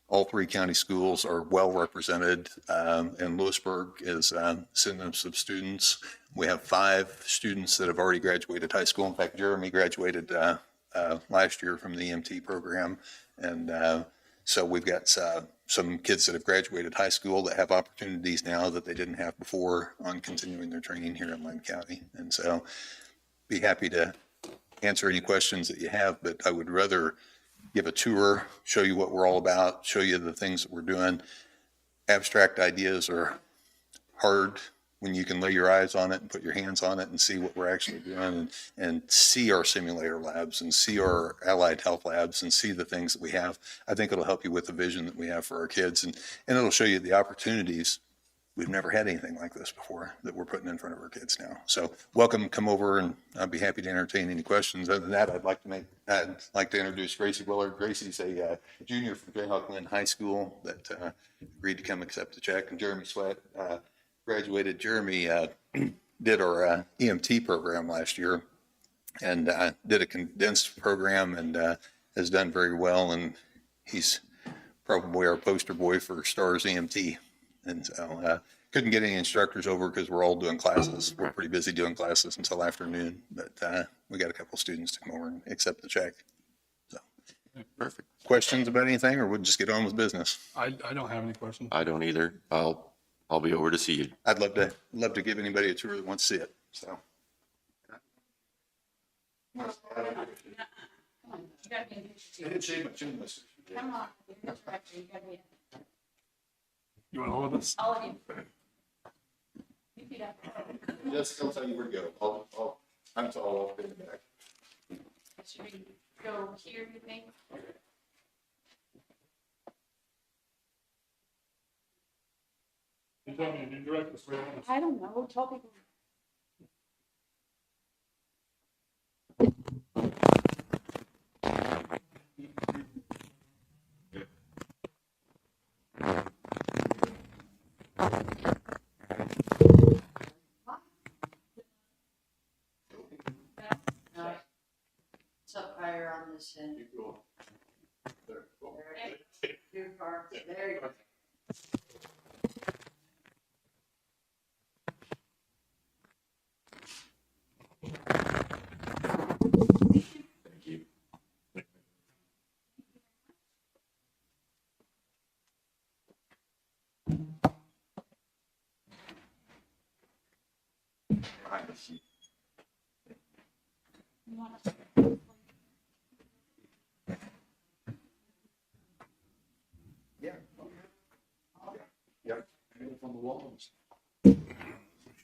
all 3 county schools are well represented, and Lewisburg is sending some students. We have 5 students that have already graduated high school. In fact, Jeremy graduated last year from the EMT program, and so we've got some kids that have graduated high school that have opportunities now that they didn't have before on continuing their training here in Linn County. And so be happy to answer any questions that you have, but I would rather give a tour, show you what we're all about, show you the things that we're doing. Abstract ideas are hard when you can lay your eyes on it and put your hands on it and see what we're actually doing, and see our simulator labs and see our allied health labs and see the things that we have. I think it'll help you with the vision that we have for our kids, and it'll show you the opportunities. We've never had anything like this before that we're putting in front of our kids now. So welcome, come over, and I'd be happy to entertain any questions. Other than that, I'd like to introduce Gracie Willard. Gracie's a junior from Jayhawk Linn High School that agreed to come accept the check, and Jeremy Sweat graduated. Jeremy did our EMT program last year, and did a condensed program, and has done very well, and he's probably our poster boy for STARS EMT. And so couldn't get any instructors over because we're all doing classes. We're pretty busy doing classes until afternoon, but we got a couple students to come over and accept the check. So Perfect. questions about anything, or we'll just get on with business? I don't have any questions. I don't either. I'll be over to see you. I'd love to give anybody a tour that wants to see it. So. You want all of us? All of you. Just I'll tell you where to go. I'm tall, I'll be in the back. Should we go here, you think? You tell me, you direct us where you want us. I don't know. Tell people.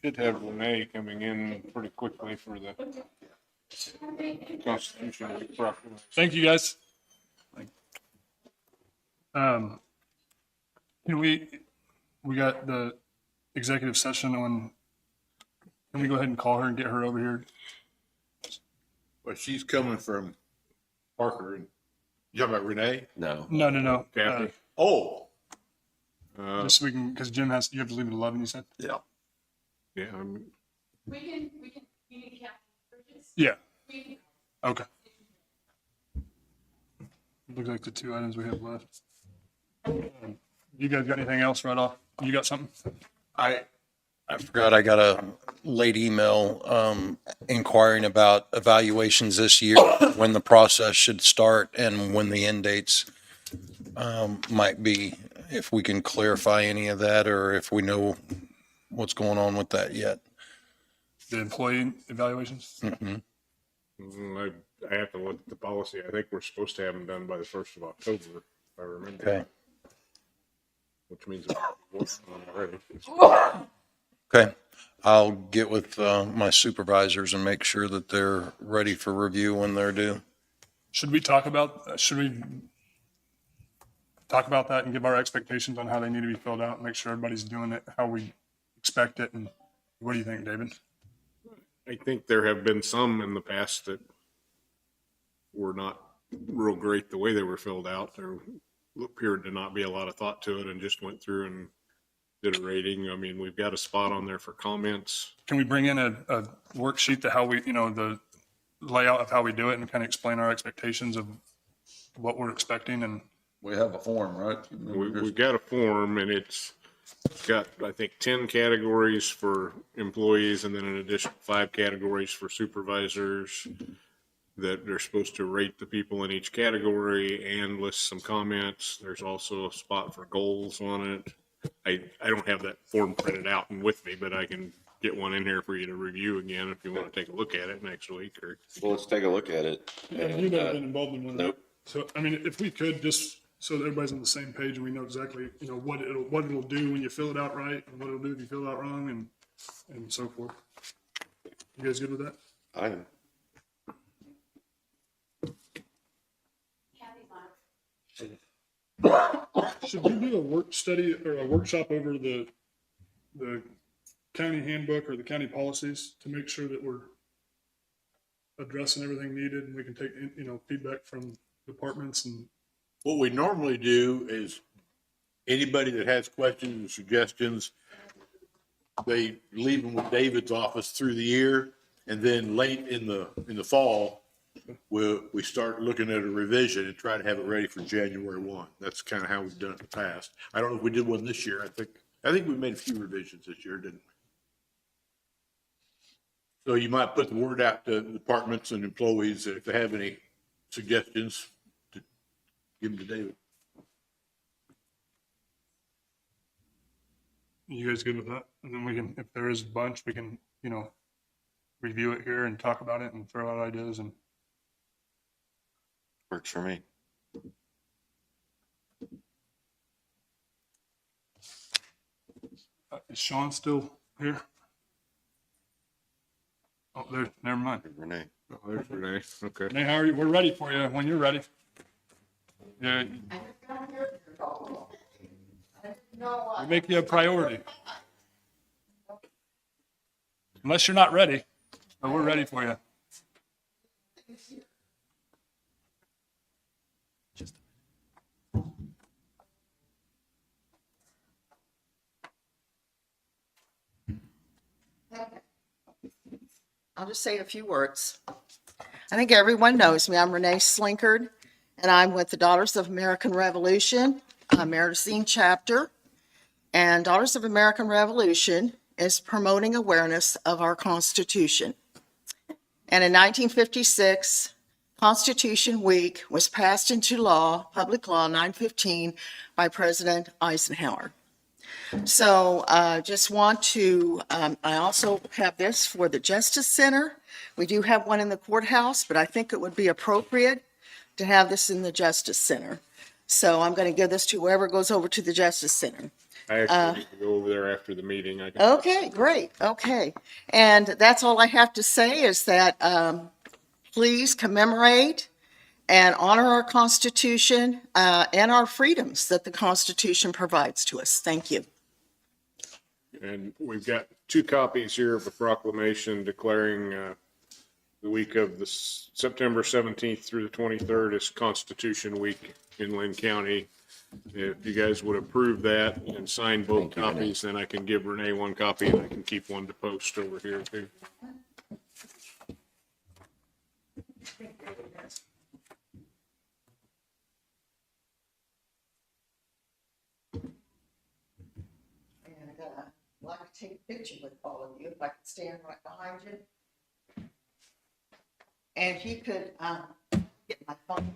Should have Renee coming in pretty quickly for the Constitution Week proclamation. Thank you, guys. Can we got the executive session on, can we go ahead and call her and get her over here? Well, she's coming from Parker. And you talking about Renee? No. No. Kathy? Oh, Just so we can, because Jim you have to leave at 11, you said? Yeah. Yeah, I'm, You need to count. Yeah. Okay. Looks like the two items we have left. You guys got anything else right off? You got something? I forgot I got a late email inquiring about evaluations this year, when the process should start and when the end dates might be, if we can clarify any of that or if we know what's going on with that yet. The employee evaluations? I have to look at the policy. I think we're supposed to have them done by the 1st of October, if I remember. Okay. Which means we're working on it already. Okay. I'll get with my supervisors and make sure that they're ready for review when they're due. Should we talk about that and give our expectations on how they need to be filled out and make sure everybody's doing it how we expect it? And what do you think, David? I think there have been some in the past that were not real great the way they were filled out. There appeared to not be a lot of thought to it and just went through and did a rating. I mean, we've got a spot on there for comments. Can we bring in a worksheet to how we, the layout of how we do it and kind of explain our expectations of what we're expecting? And We have a form, right? We've got a form and it's got, I think, 10 categories for employees and then an additional 5 categories for supervisors that they're supposed to rate the people in each category and list some comments. There's also a spot for goals on it. I don't have that form printed out and with me, but I can get one in here for you to review again if you want to take a look at it next week or. Well, let's take a look at it. you've never been involved in one. Nope. So, I mean, if we could just, so that everybody's on the same page and we know exactly, what it'll do when you fill it out right and what it'll do if you fill it out wrong and so forth. You guys good with that? I am. Should we do a work study or a workshop over the county handbook or the county policies to make sure that we're addressing everything needed and we can take, feedback from departments? And what we normally do is anybody that has questions or suggestions, they leave them with David's office through the year. And then late in the fall, we start looking at a revision and try to have it ready for January 1. That's kind of how we've done it in the past. I don't know if we did one this year. I think we made a few revisions this year, didn't we? So you might put the word out to departments and employees that if they have any suggestions, to give them to David. you guys good with that? And then we can, if there is a bunch, we can, review it here and talk about it and throw out ideas. And Works for me. is Sean still here? Oh, there, never mind. Renee. Oh, there's Renee. Okay. Renee, how are you? We're ready for you when you're ready. Yeah. We make you a priority. Unless you're not ready, but we're ready for you. I'll just say a few words. I think everyone knows me. I'm Renee Slinkard, and I'm with the Daughters of American Revolution, Meridine chapter. And Daughters of American Revolution is promoting awareness of our Constitution. And in 1956, Constitution Week was passed into law, Public Law 915, by President Eisenhower. So just want to, I also have this for the Justice Center. We do have one in the courthouse, but I think it would be appropriate to have this in the Justice Center. So I'm going to give this to whoever goes over to the Justice Center. I actually need to go over there after the meeting. I can. Okay, great. Okay. And that's all I have to say is that please commemorate and honor our Constitution and our freedoms that the Constitution provides to us. Thank you. And we've got 2 copies here of a proclamation declaring the week of the September 17th through the 23rd is Constitution Week in Linn County. If you guys would approve that and sign both copies, then I can give Renee 1 copy and I can keep 1 to post over here too. And I'd like to take a picture with all of you, if I could stand right behind you. And if you could get my phone,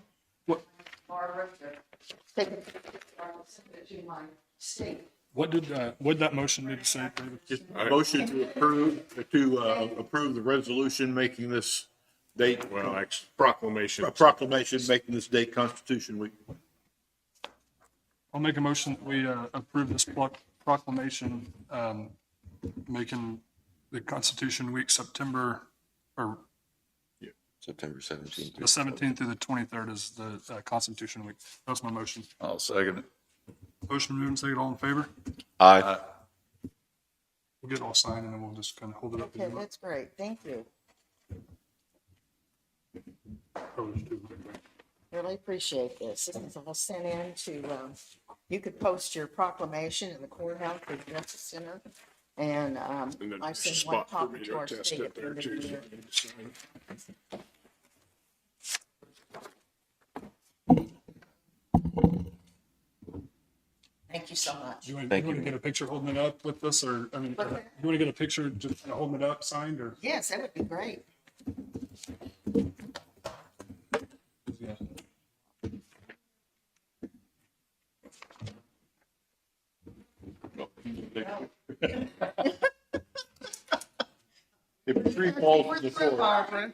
Barbara, to take a picture, I'll send it to my state. What did that motion need to say, David? Motion to approve the resolution making this date. Well, actually, proclamation. A proclamation making this date Constitution Week. I'll make a motion that we approve this proclamation making the Constitution Week September 17th. the 17th through the 23rd is the Constitution Week. That's my motion. I'll second it. Motion moved and seconded. All in favor? Aye. We'll get it all signed and then we'll just kind of hold it up. Okay, that's great. Thank you. Really appreciate this. This is all sent in to, you could post your proclamation in the courthouse or the Justice Center. And And then I there's a send one spot for copy me to to our attest state it there too. So attorney. I need to sign. Thank you so much. You want Thank to you. get a picture holding it up with this, or, I mean, What's you that? want to get a picture just kind of holding it up, signed, or? Yes, that would be great. Yeah. If a tree falls to the floor. Barbara.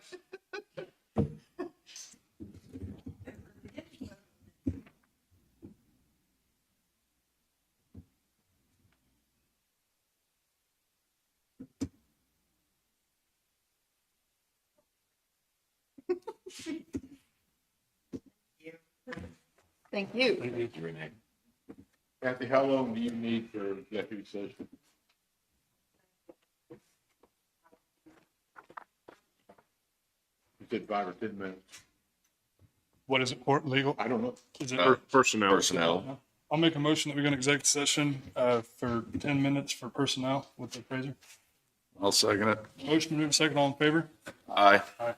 Thank you. Thank you, Renee. Kathy, how long do you need for executive session? You said 5 or 10 minutes. What is it, court legal? I don't know. Is it? Personnel. Personnel. I'll make a motion that we go into executive session for 10 minutes for personnel with the appraiser. I'll second it. Motion moved, second, all in favor? Aye. Aye.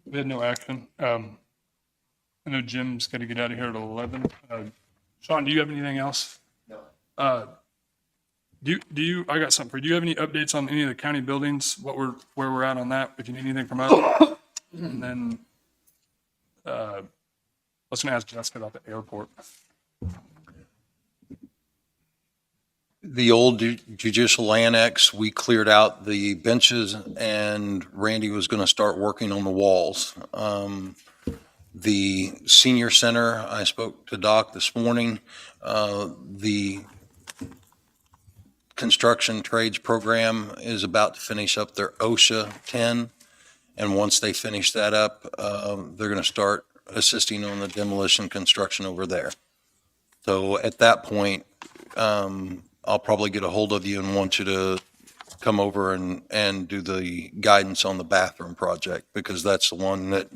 We had no action. I know Jim's got to get out of here at 11. Sean, do you have anything else? No. Do you, I got something for you. Do you have any updates on any of the county buildings, where we're at on that, if you need anything from us? And then, I was going to ask Jessica about the airport. The old judicial annex, we cleared out the benches and Randy was going to start working on the walls. The senior center, I spoke to Doc this morning. The construction trades program is about to finish up their OSHA 10. And once they finish that up, they're going to start assisting on the demolition construction over there. So at that point, I'll probably get a hold of you and want you to come over and do the guidance on the bathroom project, because that's the one that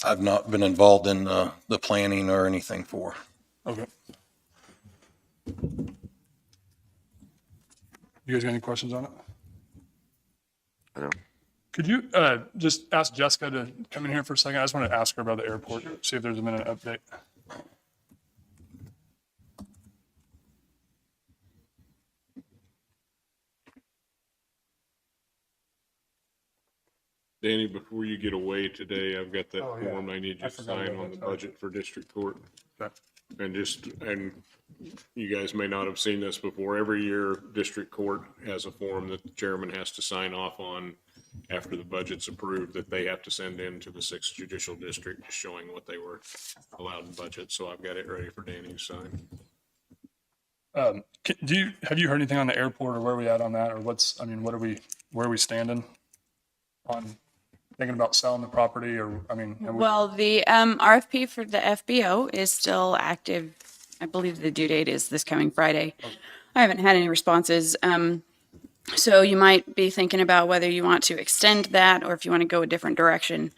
I've not been involved in the planning or anything for. Okay. You guys got any questions on it? I don't. Could you just ask Jessica to come in here for a second? I just want to ask her about the airport, see if there's been an update. Danny, before you get away today, I've got that Oh, yeah. form I need I you to forgot sign about on the that. budget for district court. Okay. And you guys may not have seen this before. Every year, district court has a form that the chairman has to sign off on after the budget's approved, that they have to send in to the 6th Judicial District, just showing what they were allowed in budget. So I've got it ready for Danny to sign. Have you heard anything on the airport, or where are we at on that, or where are we standing on thinking about selling the property, or, have we- Well, the RFP for the FBO is still active. I believe the due date is this coming Friday. I haven't had any responses. So you might be thinking about whether you want to extend that or if you want to go a different direction.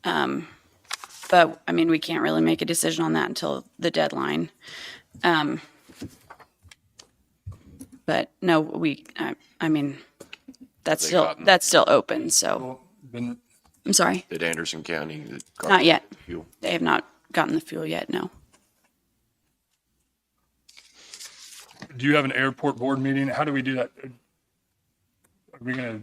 But we can't really make a decision on that until the deadline. But no, that's still open. So been, I'm sorry, Did Anderson County? not yet. Fuel? They have not gotten the fuel yet. No. do you have an airport board meeting? How do we do that? Are we gonna,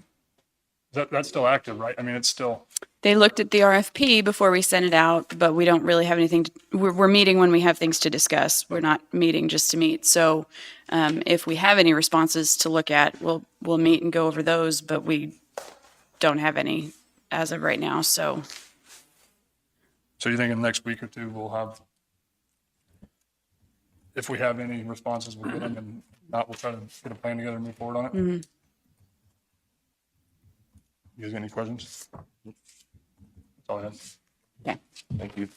that's still active, right? It's still, They looked at the RFP before we sent it out, but we don't really have anything. We're meeting when we have things to discuss. We're not meeting just to meet. So if we have any responses to look at, we'll meet and go over those, but we don't have any as of right now. So you think in the next week or two, we'll have, if we have any responses, we'll get them, and not, we'll try to get a plan together and move forward on it? mhm. You guys got any questions? That's all I had. Okay. Thank you.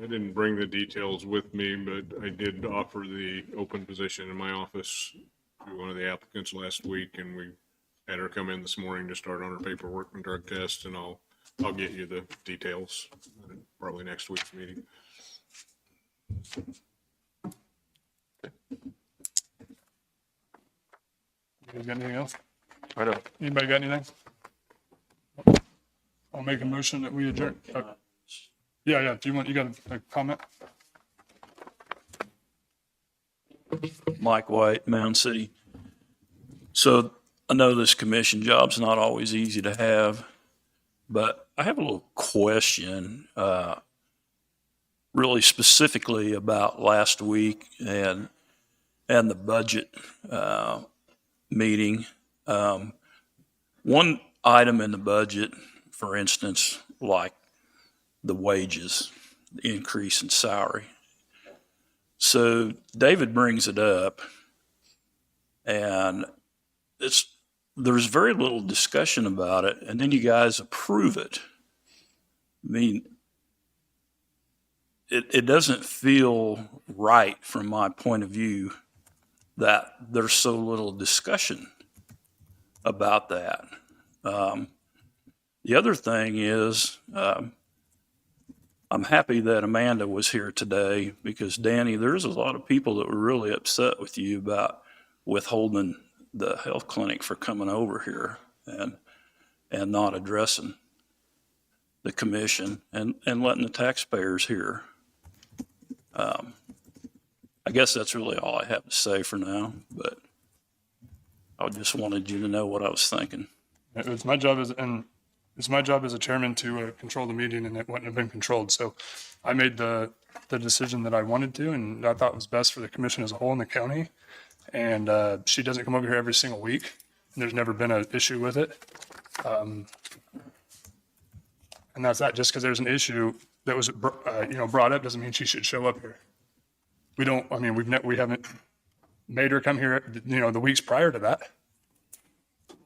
I didn't bring the details with me, but I did offer the open position in my office to one of the applicants last week, and we had her come in this morning to start on her paperwork and drug test, and I'll get you the details probably next week's meeting. You guys got anything else? I don't. Anybody got anything? I'll make a motion that we adjourn. Yeah. You got a comment? Mike White, Mound City. So I know this commission job's not always easy to have, but I have a little question, really specifically about last week and the budget meeting. One item in the budget, for instance, like the wages, the increase in salary. So David brings it up, and there's very little discussion about it, and then you guys approve it. It doesn't feel right from my point of view that there's so little discussion about that. The other thing is, I'm happy that Amanda was here today because Danny, there's a lot of people that were really upset with you about withholding the health clinic for coming over here and not addressing the commission and letting the taxpayers hear. I guess that's really all I have to say for now, but I just wanted you to know what I was thinking. It's my job it's my job as a chairman to control the meeting, and it wouldn't have been controlled. So I made the decision that I wanted to, and I thought was best for the commission as a whole in the county. And she doesn't come over here every single week. And there's never been an issue with it. And that's that. Just because there's an issue that was brought up doesn't mean she should show up here. We haven't made her come here, the weeks prior to that. You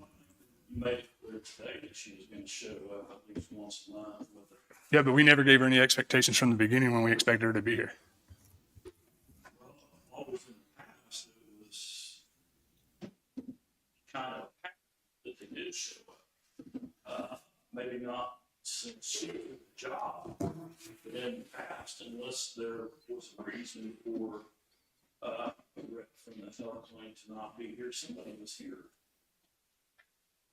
made it clear today that she was going to show up at least once a month with her. Yeah, but we never gave her any expectations from the beginning when we expected her to be here. Always in the past, it was kind of that they did show up. Maybe not since she did the job, but in the past, unless there was a reason for a rep from the health clinic to not be here, somebody was here.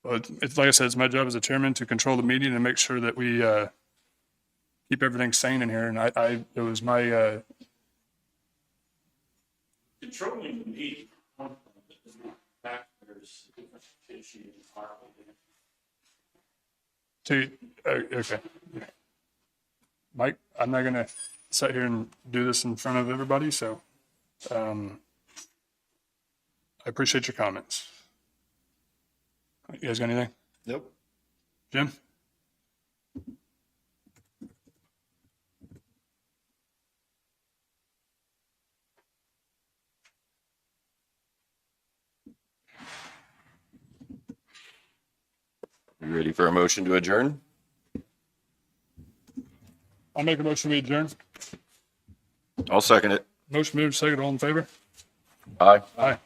Well, it's like I said, it's my job as a chairman to control the meeting and make sure that we keep everything sane in here. And it was my Controlling the meeting, there's a different issue entirely. okay. Mike, I'm not gonna sit here and do this in front of everybody, so I appreciate your comments. You guys got anything? Nope. Jim? You ready for a motion to adjourn? I'll make a motion we adjourn. I'll second it. Motion moved, second, all in favor? Aye. Aye.